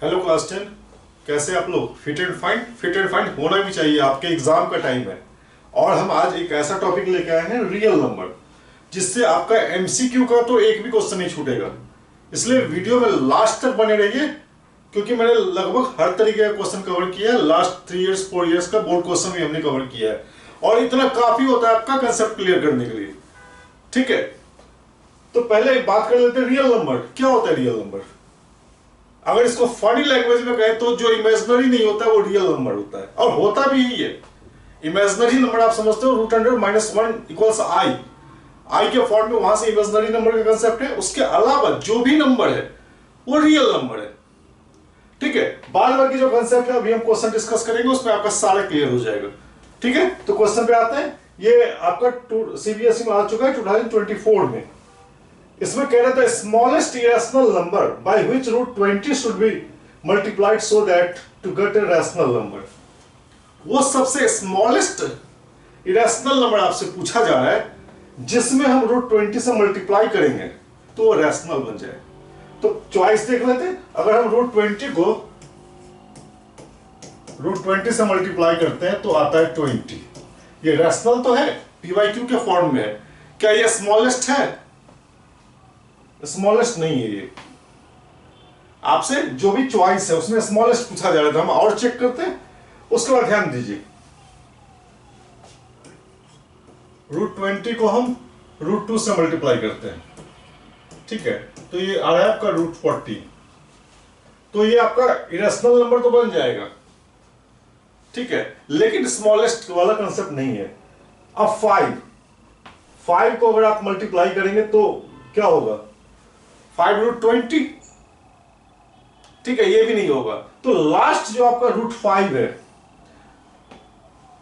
Hello class 10। कैसे आप लोग? Fit and fine? Fit and fine होना भी चाहिए, आपके एग्जाम का टाइम है। और हम आज एक ऐसा टॉपिक लेके आए हैं, रियल नंबर, जिससे आपका एमसीक्यू का तो एक भी क्वेश्चन नहीं छूटेगा। इसलिए वीडियो में लास्ट तक बने रहिए, क्योंकि मैंने लगभग हर तरीके का क्वेश्चन कवर किया है। लास्ट 3 इयर्स 4 इयर्स का बोर्ड क्वेश्चन भी हमने कवर किया है, और इतना काफी होता है आपका कंसेप्ट क्लियर करने के लिए। ठीक है, तो पहले बात कर लेते हैं रियल नंबर। क्या होता है रियल नंबर? अगर इसको फनी लैंग्वेज में कहें तो जो इमेजिनरी नहीं होता वो रियल नंबर होता है, और होता भी यही है। इमेजिनरी नंबर आप समझते हो, रूट अंडर -1 इक्वल्स आई। आई के फॉर्म में वहां से इमेजिनरी नंबर का कंसेप्ट है। उसके अलावा जो भी नंबर है वो रियल नंबर है। ठीक है, बाद बाकी जो कंसेप्ट है अभी हम क्वेश्चन डिस्कस करेंगे, उसमें आपका सारा क्लियर हो जाएगा। ठीक है, तो क्वेश्चन पे आते हैं। ये आपका सीबीएसई में आ चुका है 2024 में। इसमें कह रहा था smallest irrational number by which root 20 should be multiplied so that to get a rational number. वो सबसे स्मॉलेस्ट इरेशनल नंबर आपसे पूछा जा रहा है, जिसमें हम रूट 20 से मल्टीप्लाई करेंगे तो वो रैशनल बन जाए। तो चॉइस देख लेते हैं। अगर हम रूट 20 को रूट 20 से मल्टीप्लाई करते हैं तो आता है 20। ये रैशनल तो है, पीवाईक्यू के फॉर्म में है। क्या ये स्मॉलेस्ट है? स्मॉलेस्ट नहीं है ये। आपसे जो भी चॉइस है उसमें स्मॉलेस्ट पूछा जा रहा था, हम और चेक करते हैं। उसके बाद ध्यान दीजिए, रूट 20 को हम रूट 2 से मल्टीप्लाई करते हैं। ठीक है, तो ये आ रहा है आपका रूट 40। तो ये आपका इरेशनल नंबर तो बन जाएगा। ठीक है, लेकिन स्मॉलेस्ट वाला कंसेप्ट नहीं है। अब 5 को अगर आप मल्टीप्लाई करेंगे तो क्या होगा? 5 रूट 20। ठीक है, ये भी नहीं होगा। तो लास्ट जो आपका रूट 5 है,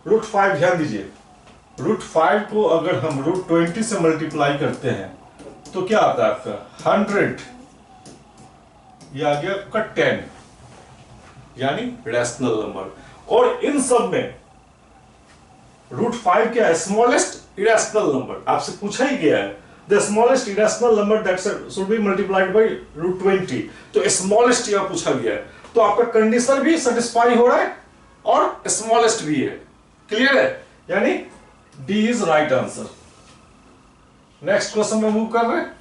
रूट 5 ध्यान दीजिए, रूट 5 को अगर हम रूट 20 से मल्टीप्लाई करते हैं तो क्या आता है आपका 100। ये आ गया आपका 10, यानी रैशनल नंबर। और इन सब में रूट 5 क्या है? Smallest irrational number. आपसे पूछा ही गया है the smallest irrational number that should be multiplied by root 20। तो स्मॉलेस्ट यहां पूछा गया है, तो आपका कंडीशन भी सेटिस्फाई हो रहा है और स्मॉलेस्ट भी है। क्लियर है? यानी D is right answer. Next question में मूव कर रहे हैं।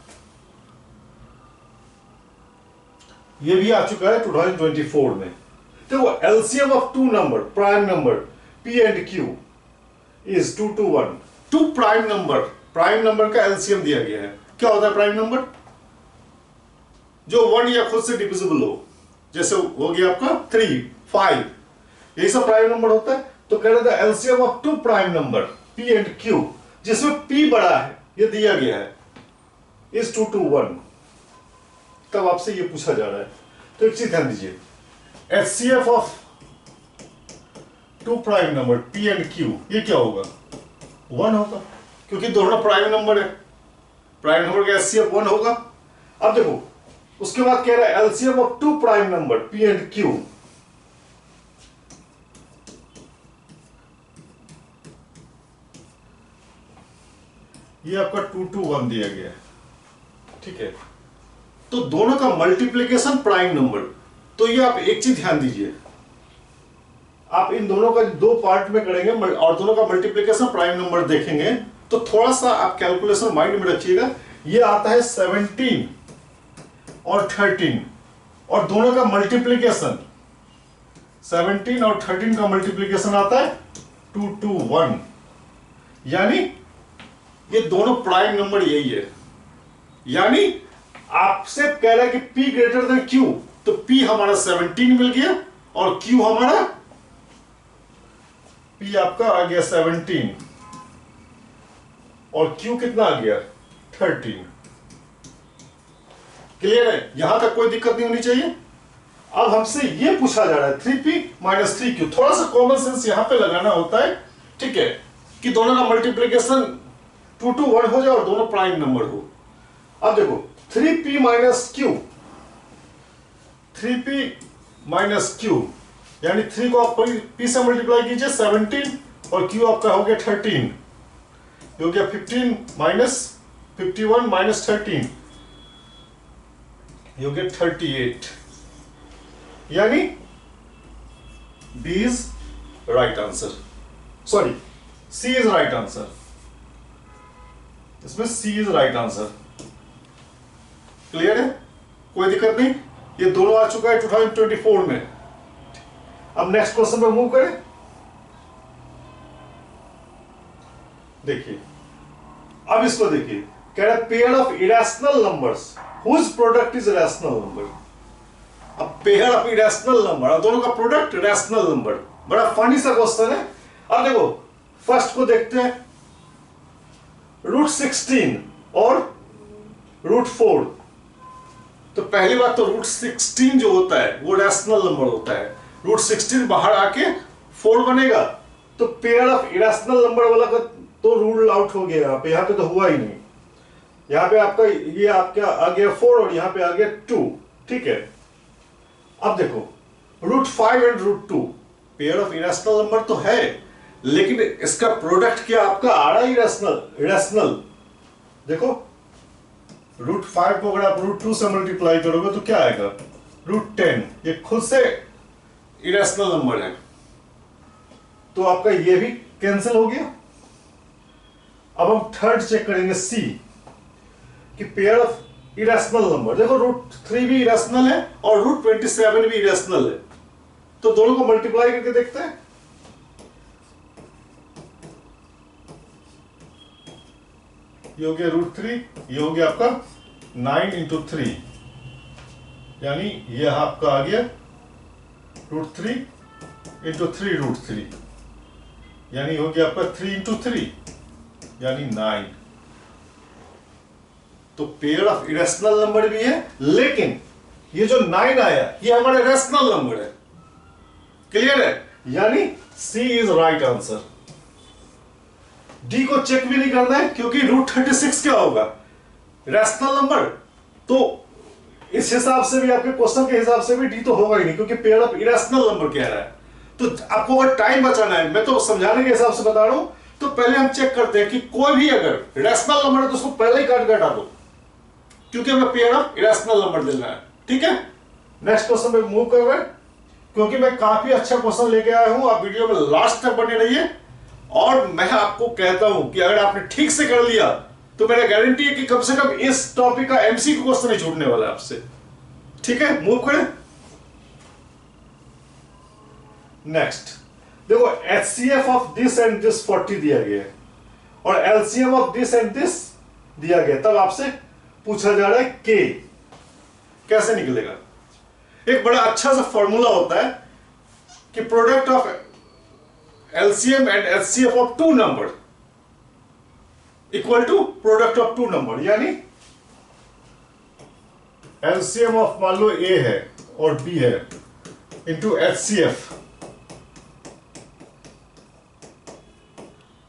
ये भी आ चुका है 2024 में। देखो, LCM of two number, prime number P and Q is 2 to 1। Two prime number का एलसीएम दिया गया है। क्या होता है प्राइम नंबर? जो 1 या खुद से डिविजिबल हो, जैसे हो गया आपका 3, 5, यही सब प्राइम नंबर होता है। तो कह रहे थे LCM of two prime number P and Q, जिसमें पी बड़ा है, ये दिया गया है, इज 2 to 1। तब आपसे ये पूछा जा रहा है। तो एक चीज ध्यान दीजिए, HCF of two prime number P and Q, ये क्या होगा? 1 होगा, क्योंकि दोनों प्राइम नंबर है। प्राइम नंबर का एचसीएफ 1 होगा। अब देखो, उसके बाद कह रहा है LCM of two prime number P and Q, ये आपका 2 to 1 दिया गया है। ठीक है, तो दोनों का मल्टीप्लीकेशन प्राइम नंबर। तो ये आप एक चीज ध्यान दीजिए, आप इन दोनों का दो पार्ट में करेंगे और दोनों का मल्टीप्लीकेशन प्राइम नंबर देखेंगे, तो थोड़ा सा आप कैलकुलेशन माइंड में रखिएगा। ये आता है 17 और 13, और दोनों का मल्टीप्लीकेशन 17 और 13 का मल्टीप्लीकेशन आता है 2 to 1। यानी ये दोनों प्राइम नंबर यही है। यानी आपसे कह रहा है कि P ग्रेटर देन Q, तो P हमारा 17 मिल गया और Q हमारा, P आपका आ गया 17 और Q कितना आ गया 13। क्लियर है? यहां तक कोई दिक्कत नहीं होनी चाहिए। अब हमसे ये पूछा जा रहा है 3P - 3Q। थोड़ा सा कॉमन सेंस यहां पे लगाना होता है। ठीक है, कि दोनों का मल्टीप्लीकेशन 2 to 1 हो जाए और दोनों प्राइम नंबर हो। अब देखो 3P - Q, 3P - Q, यानी 3 को आप P से मल्टीप्लाई कीजिए 17 और Q आपका हो गया 13, हो गया 15 - 51 - 13, you get 38। यानी B is right answer, sorry C is right answer, इसमें C is right answer. Clear है, कोई दिक्कत नहीं, ये दोनों आ चुका है 2024 में। अब नेक्स्ट क्वेश्चन पे मूव करें। देखिए अब इसको देखिए, कह रहा है pair of irrational numbers whose product is rational number. अब पेयर ऑफ इरेशनल नंबर, दोनों का प्रोडक्ट रैशनल नंबर, बड़ा फनी सा क्वेश्चन है। अब देखो फर्स्ट को देखते हैं, √16 और √4। तो पहली बात तो √16 जो होता है वो रैशनल नंबर होता है, √16 बाहर आके 4 बनेगा, तो पेयर ऑफ इरेशनल नंबर वाला का तो रूल आउट हो गया। यहाँ पे तो हुआ ही नहीं, यहाँ पे आपका ये आपका आ गया 4 और यहाँ पे आ गया 2, ठीक है। अब देखो √5 and √2 pair of irrational number तो है, लेकिन इसका प्रोडक्ट क्या आपका आ रहा है इरेशनल। देखो √5 को अगर आप √2 से मल्टीप्लाई करोगे तो क्या आएगा, √10, ये खुद से इरेशनल नंबर है, तो आपका ये भी कैंसिल हो गया। अब हम थर्ड चेक करेंगे सी, कि पेयर ऑफ इरेशनल नंबर, देखो √3 भी इरेशनल है और √27 भी इरेशनल है, तो दोनों को मल्टीप्लाई करके देखते हैं। ये हो गया √3, ये हो गया आपका 9 × 3, यानी ये आपका आ गया √3 × 3 √3, यानी हो गया आपका 3 × 3 यानी 9। तो पेयर ऑफ इरेशनल नंबर भी है, लेकिन ये जो 9 आया ये हमारा रैशनल नंबर है। क्लियर है, यानी सी इज राइट आंसर। डी को चेक भी नहीं करना है, क्योंकि √36 क्या होगा, रैशनल नंबर, तो इस हिसाब से भी आपके क्वेश्चन के हिसाब से भी डी तो होगा ही नहीं, क्योंकि पेयर ऑफ इरेशनल नंबर कह रहा है। तो आपको अगर टाइम बचाना है, मैं तो समझाने के हिसाब से बता रहा हूं, तो पहले हम चेक करते हैं कि कोई भी अगर रैशनल नंबर है तो उसको पहले ही काट हटा दो, क्योंकि हमें पेयर ऑफ इरेशनल नंबर लेना है। ठीक है, नेक्स्ट क्वेश्चन पे मूव कर रहे हैं, क्योंकि मैं काफी अच्छा क्वेश्चन लेके आया हूं। आप वीडियो में लास्ट तक बने रहिए, और मैं आपको कहता हूं कि अगर आपने ठीक से कर लिया तो मेरा गारंटी है कि कम से कम इस टॉपिक का एमसीक्यू क्वेश्चन नहीं छूटने वाला है आपसे। ठीक है, मूव करें। नेक्स्ट देखो, HCF of this and this 40 दिया गया है, और LCM of this and this दिया गया, तब आपसे पूछा जा रहा है K कैसे निकलेगा। एक बड़ा अच्छा सा फॉर्मूला होता है कि product of LCM and HCF of two number equal to product of two number, यानी LCM ऑफ मान लो A है और B है इंटू HCF,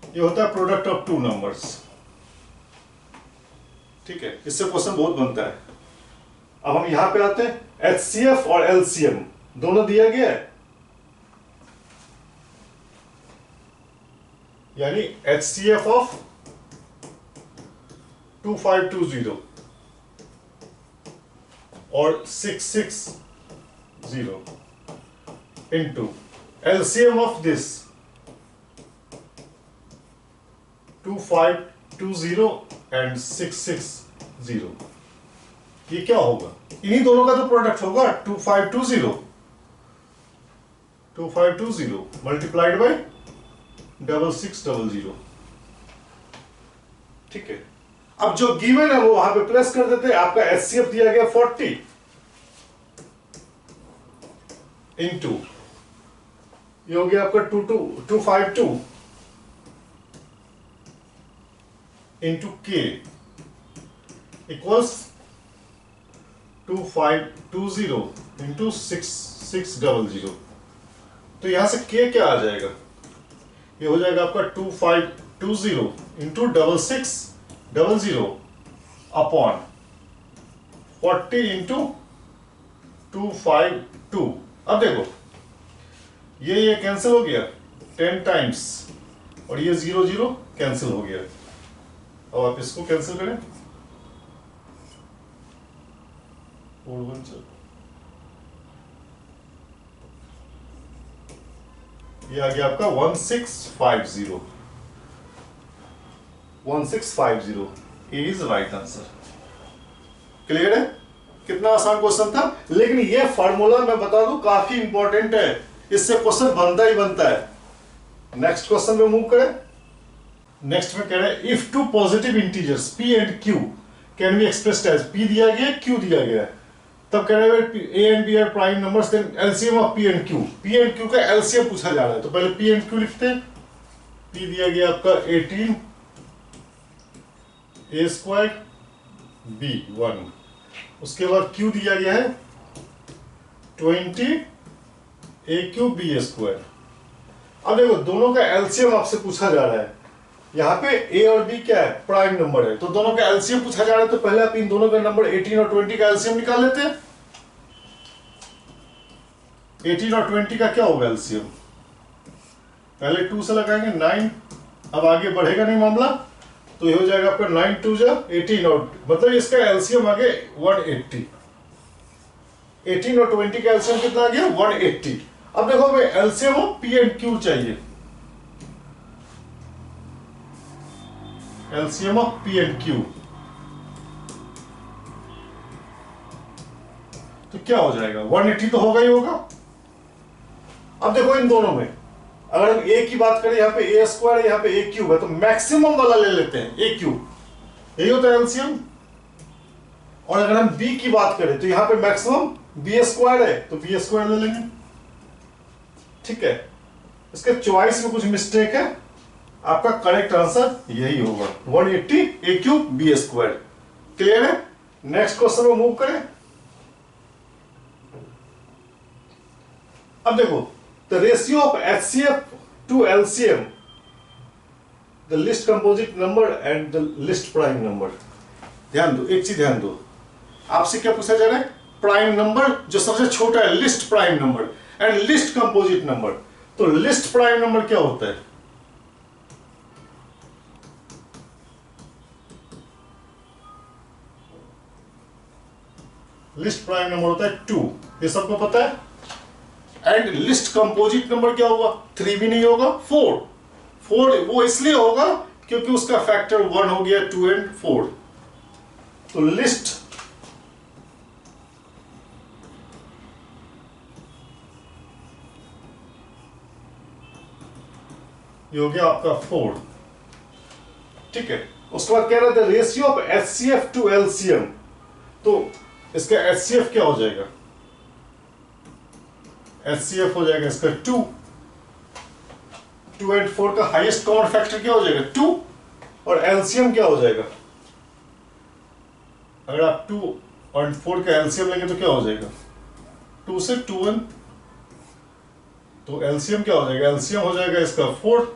ये होता है प्रोडक्ट ऑफ टू नंबर्स। ठीक है, इससे क्वेश्चन बहुत बनता है। अब हम यहां पे आते हैं, HCF और LCM दोनों दिया गया है, यानी HCF ऑफ 2520 और 660 into LCM of this 2520 and 660, ये क्या होगा, इन्हीं दोनों का तो प्रोडक्ट होगा 2520 मल्टीप्लाइड बाय 6600। ठीक है, अब जो गिवन है वो वहां पे प्लस कर देते हैं। आपका HCF दिया गया 40 इंटू ये हो गया आपका 252 इंटू K इक्वल्स 2520 इंटू 6600। तो यहां से K क्या आ जाएगा, ये हो जाएगा आपका 2520 इंटू 6600 अपॉन 40 इंटू 252। अब देखो ये कैंसिल हो गया 10 टाइम्स, और ये 0 0 कैंसिल हो गया। अब आप इसको कैंसिल करें, 4 1 4 ये आ गया आपका 1650, 1650 इज राइट आंसर। क्लियर है? कितना आसान क्वेश्चन था, लेकिन ये फार्मूला मैं बता दूं काफी इंपॉर्टेंट है, इससे क्वेश्चन बनता ही बनता है। नेक्स्ट क्वेश्चन में मूव करें। नेक्स्ट में कह रहे हैं if two positive integers p and q can be expressed as p दिया गया है, q दिया गया है, तब कह रहे हैं a and b are prime numbers, then LCM of p and q। p and q का एलसीएम पूछा जा रहा है, तो पहले p एंड q लिखते हैं। p दिया गया आपका 18 a स्क्वायर b 1, उसके बाद q दिया गया है 20 a क्यूब b स्क्वायर। अब देखो दोनों का एलसीएम आपसे पूछा जा रहा है, यहाँ पे a और b क्या है, प्राइम नंबर है, तो दोनों का एलसीएम पूछा जा रहा है, तो पहले आप इन दोनों का नंबर 18 और 20 का एलसीएम निकाल लेते हैं। 18 और 20 का क्या होगा एलसीएम, पहले 2 से लगाएंगे 9, अब आगे बढ़ेगा नहीं मामला, तो ये हो जाएगा आपका 9 2 जा 18 और मतलब इसका एलसीएम आगे 180। 18 और 20 का एलसीएम कितना आ गया 180। अब देखो हमें LCM of p and q चाहिए, LCM of p and q, तो क्या हो जाएगा 180 तो होगा ही होगा। अब देखो इन दोनों में अगर हम a की बात करें, यहाँ पे a स्क्वायर है, यहाँ पे a क्यूब है, तो मैक्सिमम वाला ले लेते हैं a क्यूब, यही होता है एलसीएम। और अगर हम b की बात करें तो यहाँ पे मैक्सिमम b स्क्वायर है, तो b स्क्वायर ले लेंगे। ठीक है, इसके चॉइस में कुछ मिस्टेक है, आपका करेक्ट आंसर यही होगा 180 a cube b square. Clear है? नेक्स्ट क्वेश्चन में मूव करें। अब देखो the ratio of HCF to LCM, the least composite number and the least prime number. ध्यान दो, एक चीज ध्यान दो, आपसे क्या पूछा जा रहा है, प्राइम नंबर जो सबसे छोटा है, list prime number and list composite number. तो लिस्ट प्राइम नंबर क्या होता है, लिस्ट प्राइम नंबर होता है 2, ये सबको पता है। एंड लिस्ट कंपोजिट नंबर क्या होगा, 3 भी नहीं होगा, 4। 4 वो इसलिए होगा क्योंकि उसका फैक्टर 1 हो गया, 2 एंड 4। तो लिस्ट ये हो गया आपका 4। ठीक है, उसके बाद कह रहा था ratio of HCF to LCM, तो इसका HCF क्या हो जाएगा, HCF हो जाएगा इसका 2 एंड 4 का हाईएस्ट कॉमन फैक्टर क्या हो जाएगा 2, और LCM क्या हो जाएगा, अगर आप 2 और 4 का LCM लेंगे तो क्या हो जाएगा 2 से 2 1, तो LCM क्या हो जाएगा, LCM हो जाएगा इसका 4,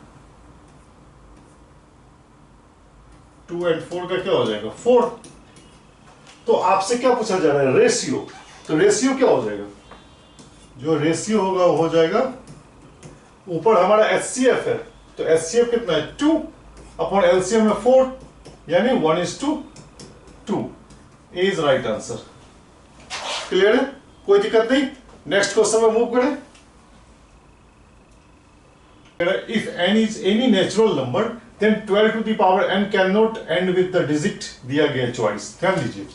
2 एंड 4 का क्या हो जाएगा 4। तो आपसे क्या पूछा जा रहा है, रेशियो, तो रेशियो क्या हो जाएगा, जो रेशियो होगा वो हो जाएगा, ऊपर हमारा HCF है, तो HCF कितना है 2 अपॉन LCM है 4, यानी 1:2। A is right answer. Clear है, कोई दिक्कत नहीं। नेक्स्ट क्वेश्चन में मूव करें। If n is any natural number then 12 to the power n cannot end with the digit दिया गया चॉइस। ध्यान दीजिए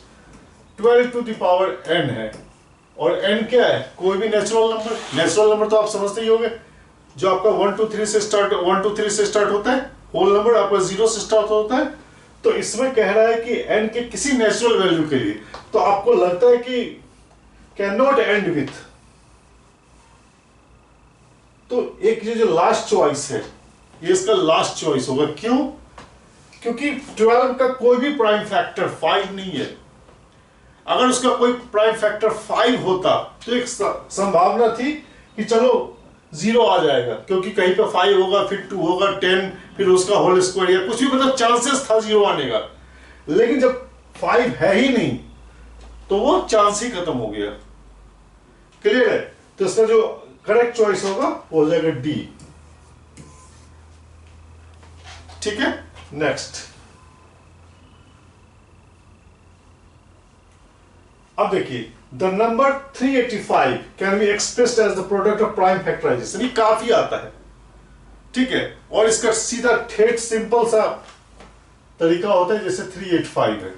12 टू द पावर n है, और n क्या है, कोई भी नेचुरल नंबर। नेचुरल नंबर तो आप समझते ही होंगे, जो आपका 1 2 3 से स्टार्ट होता है, होल नंबर आपका 0 से स्टार्ट होता है। तो इसमें कह रहा है कि n के किसी नेचुरल वैल्यू के लिए, तो आपको लगता है कि कैन नॉट एंड विथ, तो एक ये जो लास्ट चॉइस है ये इसका लास्ट चॉइस होगा। क्यों? क्योंकि 12 का कोई भी प्राइम फैक्टर 5 नहीं है। अगर उसका कोई प्राइम फैक्टर 5 होता तो एक संभावना थी कि चलो 0 आ जाएगा, क्योंकि कहीं पे 5 होगा, फिर 2 होगा, 10, फिर उसका होल स्क्वायर या कुछ भी, मतलब चांसेस था 0 आने का। लेकिन जब 5 है ही नहीं तो वो चांस ही खत्म हो गया। क्लियर है? तो इसका जो करेक्ट चॉइस होगा वो हो जाएगा डी। ठीक है, नेक्स्ट। अब देखिए the number 385 can be expressed as the product of prime factorization. ये काफी आता है, ठीक है। और इसका सीधा ठेठ सिंपल सा तरीका होता है, जैसे 385 है।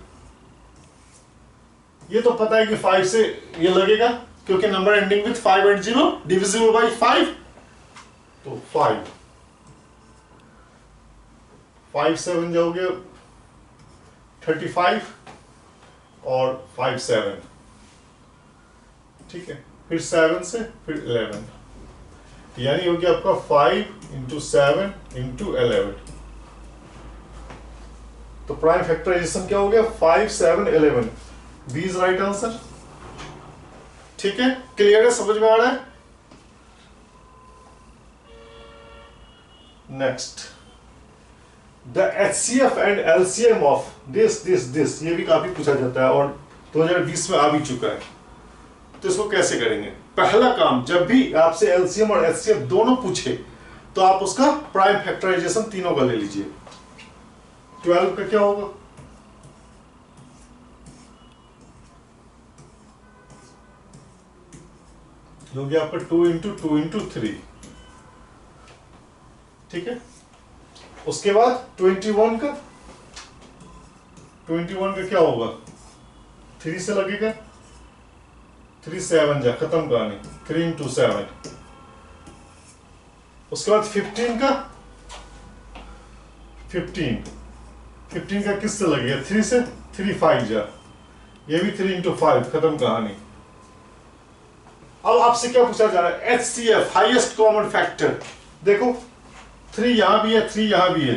ये तो पता है कि 5 से ये लगेगा, क्योंकि number ending with 5 and 0 divisible by 5, तो 5 7 जाओगे 35 और 5 7, ठीक है। फिर 7 से फिर 11, यानी हो गया आपका 5 इंटू 7 इंटू 11। तो प्राइम फैक्टराइजेशन क्या हो गया? 5 7 11। B is right answer. ठीक है, क्लियर है, समझ में आ रहा है? Next, the HCF and LCM of this, ये भी काफी पूछा जाता है और 2020 में आ भी चुका है। तो इसको कैसे करेंगे? पहला काम, जब भी आपसे LCM और HCF दोनों पूछे तो आप उसका प्राइम फैक्टराइजेशन तीनों का ले लीजिए। 12 का क्या होगा? हो गया आपका 2 इंटू 2 इंटू 3, ठीक है। उसके बाद 21 का क्या होगा? 3 से लगेगा, 3 7 जा, खत्म कहानी, 3 इंटू 7। उसके बाद 15 का 15 का किससे लगेगा? 3 से, 3 5 जा, ये भी 3 इंटू 5, खत्म कहानी। अब आपसे क्या पूछा जा रहा है? HCF, highest common factor. देखो 3 यहां भी है, 3 यहां भी है,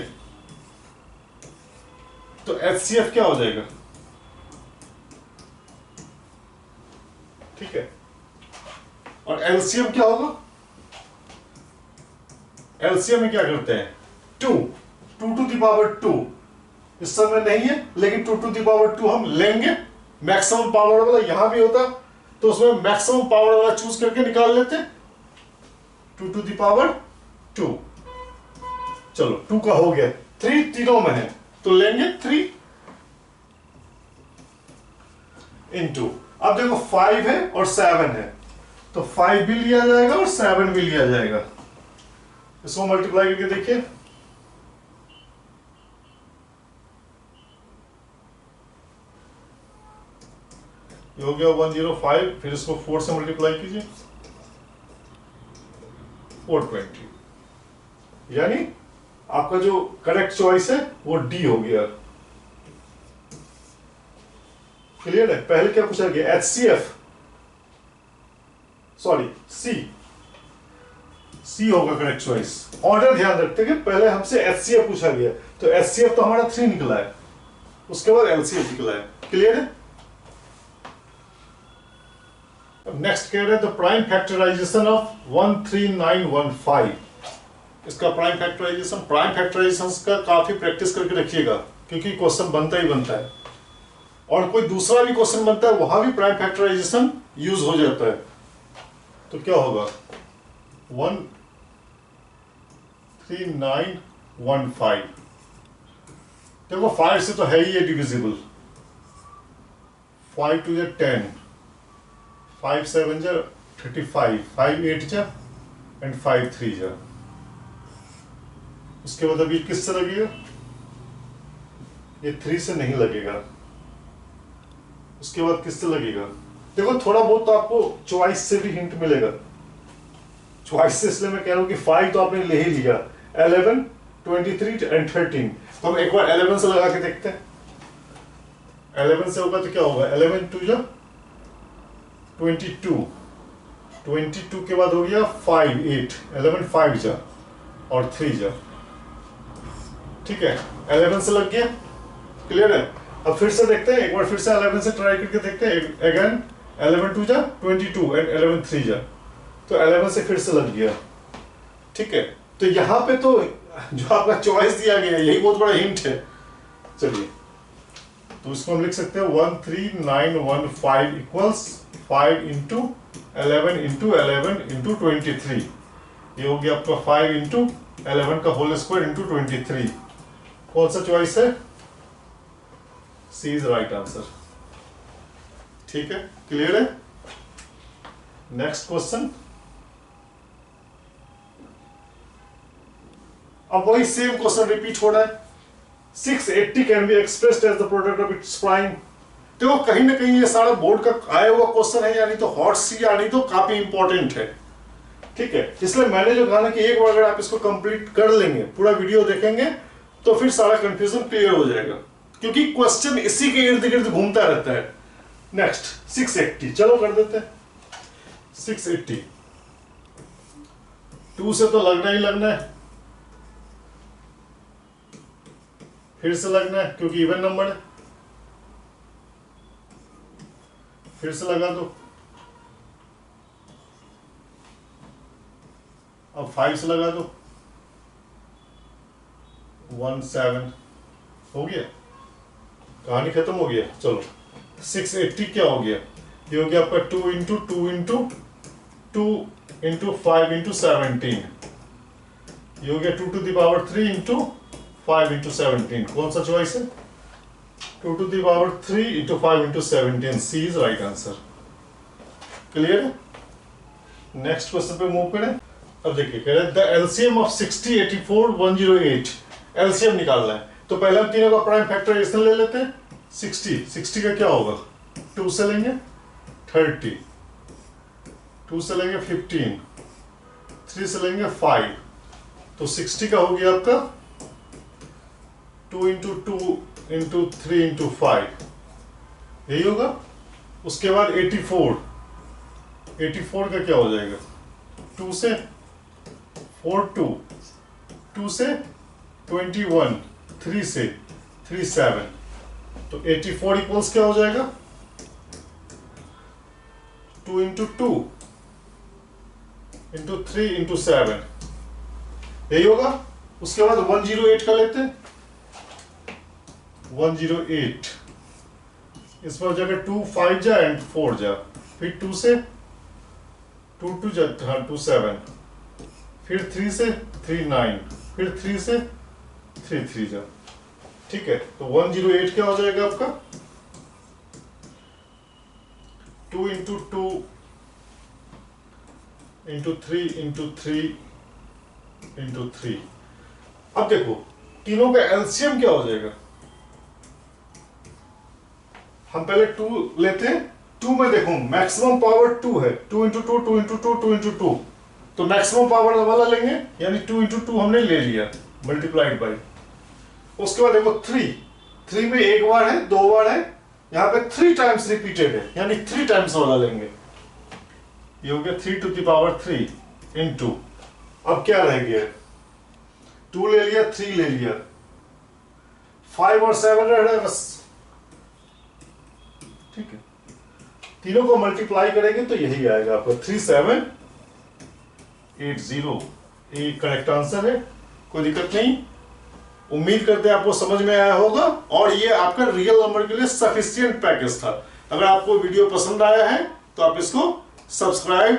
तो HCF क्या हो जाएगा? ठीक है। और LCM क्या होगा? LCM में क्या करते हैं? 2 टू द पावर 2 इस समय नहीं है, लेकिन 2 टू द पावर 2 हम लेंगे। मैक्सिमम पावर वाला यहां भी होता तो उसमें मैक्सिमम पावर वाला चूज करके निकाल लेते, 2 टू द पावर 2। चलो 2 का हो गया, 3 तीनों में है तो लेंगे 3 इंटू, अब देखो 5 है और 7 है, तो 5 भी लिया जाएगा और 7 भी लिया जाएगा। इसको मल्टीप्लाई करके देखिए, ये हो गया 105, फिर इसको 4 से मल्टीप्लाई कीजिए, 420, यानी आपका जो करेक्ट चॉइस है वो डी हो गया। क्लियर है? पहले क्या पूछा गया? HCF, सॉरी सी होगा करेक्ट चॉइस। ऑर्डर ध्यान रखते हैं, पहले हमसे HCF पूछा गया, तो HCF तो हमारा 3 निकला है, उसके बाद LCM निकला है। क्लियर है? नेक्स्ट कह रहे हैं द प्राइम फैक्टराइजेशन ऑफ 13915। इसका प्राइम फैक्टराइजेशन का काफी प्रैक्टिस करके रखिएगा, क्योंकि क्वेश्चन बनता ही बनता है, और कोई दूसरा भी क्वेश्चन बनता है वहां भी प्राइम फैक्टराइजेशन यूज हो जाता है। तो क्या होगा? 13915, देखो 5 से तो है ही ये डिविजिबल, 5 2 जा 10, 5 7 जा 35, 5 8 जा एंड 5 3 जा। उसके बाद अभी किससे लगेगा? ये 3 से नहीं लगेगा। उसके बाद किससे लगेगा? देखो थोड़ा बहुत तो आपको चॉइस से भी हिंट मिलेगा। चॉइस से इसलिए मैं कह रहा हूं कि 5 तो आपने ले ही लिया, 11 23 एंड 13, तो हम एक बार 11 से लगा के देखते हैं। 11 से होगा तो क्या होगा? 11 2 जा 22, 22 के बाद हो गया 5 8, 11 5 जा और 3 जा, ठीक है। 11 से लग गया, क्लियर है? अब फिर से देखते हैं, एक बार फिर से 11 से ट्राई करके देखते हैं। अगेन 11 2 जा 22 एंड 11 3 जा, तो 11 से फिर से लग गया, ठीक है। तो यहां पे तो जो आपका चॉइस दिया गया यही बहुत बड़ा हिंट है। चलिए, तो इसको हम लिख सकते हैं 13915 इक्वल्स 5 इंटू 11 इंटू 11 इंटू 23। ये हो गया आपका 5 इंटू 11 का होल स्क्वायर इंटू 23। कौन सा चॉइस है? सी इज राइट आंसर। ठीक है, क्लियर है? नेक्स्ट क्वेश्चन, अब वही सेम क्वेश्चन रिपीट हो रहा है। 680 can be expressed as the product of its prime. देखो कहीं ना कहीं ये सारा बोर्ड का आया हुआ क्वेश्चन है, यानी तो हॉट सी, यानी तो काफी इंपॉर्टेंट है। ठीक है, इसलिए मैंने जो कहा ना कि एक बार अगर आप इसको कंप्लीट कर लेंगे, पूरा वीडियो देखेंगे, तो फिर सारा कंफ्यूजन क्लियर हो जाएगा, क्योंकि क्वेश्चन इसी के इर्द गिर्द घूमता रहता है। नेक्स्ट 680, चलो कर देते हैं 680। 2 से तो लगना ही लगना है, फिर से लगना है क्योंकि इवन नंबर है, फिर से लगा दो। अब 5 से लगा दो, 1 7 हो गया, कहानी खत्म हो गया। चलो 680 क्या हो गया, ये हो गया आपका 2 इंटू 2 इंटू 2 इंटू 5 इंटू 17, ये हो गया 2 to the power 3 into 5 into 17। कौन सा चॉइस है? 2 to the power 3 into 5 into 17, C is right answer. Clear है? नेक्स्ट क्वेश्चन पे मूव करें। अब देखिए कह रहे हैं द एलसीएम ऑफ 60 84 108, एलसीएम निकालना है। तो पहले हम तीनों का प्राइम फैक्टराइजेशन ले लेते हैं। 60 का क्या होगा, 2 से लेंगे 30, 2 से लेंगे 15, 3 से लेंगे 5, तो 60 का हो गया आपका 2 इंटू 2 इंटू 3 इंटू 5, यही होगा। उसके बाद 84 का क्या हो जाएगा, 2 से 4 2 से 21, 3 से 3 7, तो 84 इक्वल्स क्या हो जाएगा, 2 इंटू 2 इंटू 3 इंटू 7, यही होगा। उसके बाद 108 का लेते हैं, 108, इस पर जगह 2 5 जा एंड 4 जा, फिर 2 से 2 2 जा 2 7, फिर 3 से 3 9, फिर 3 से 3 3 जा। ठीक है, तो 108 क्या हो जाएगा आपका, 2 इंटू 2 इंटू 3 इंटू 3 इंटू 3। अब देखो तीनों का एलसीएम क्या हो जाएगा। हम पहले 2 लेते हैं। 2 में देखो मैक्सिमम पावर 2 है, 2 इंटू 2 2 इंटू 2 2 इंटू 2, तो मैक्सिमम पावर वाला लेंगे, यानी 2 इंटू 2 हमने ले लिया मल्टीप्लाइड बाई। उसके बाद देखो 3 में एक बार है, 2 बार है, यहाँ पे 3 टाइम्स रिपीटेड है, यानी 3 टाइम्स वाला लेंगे, ये हो गया 3 टू द पावर 3 इंटू, अब क्या रह गया, 2 ले लिया, 3 ले लिया, 5 और 7 रह रहा है बस। ठीक है, तीनों को मल्टीप्लाई करेंगे तो यही आएगा आपको 3780, ये करेक्ट आंसर है, कोई दिक्कत नहीं। उम्मीद करते हैं आपको समझ में आया होगा, और ये आपका रियल नंबर के लिए सफिशिएंट पैकेज था। अगर आपको वीडियो पसंद आया है तो आप इसको सब्सक्राइब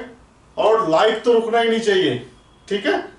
और लाइक तो रुकना ही नहीं चाहिए। ठीक है।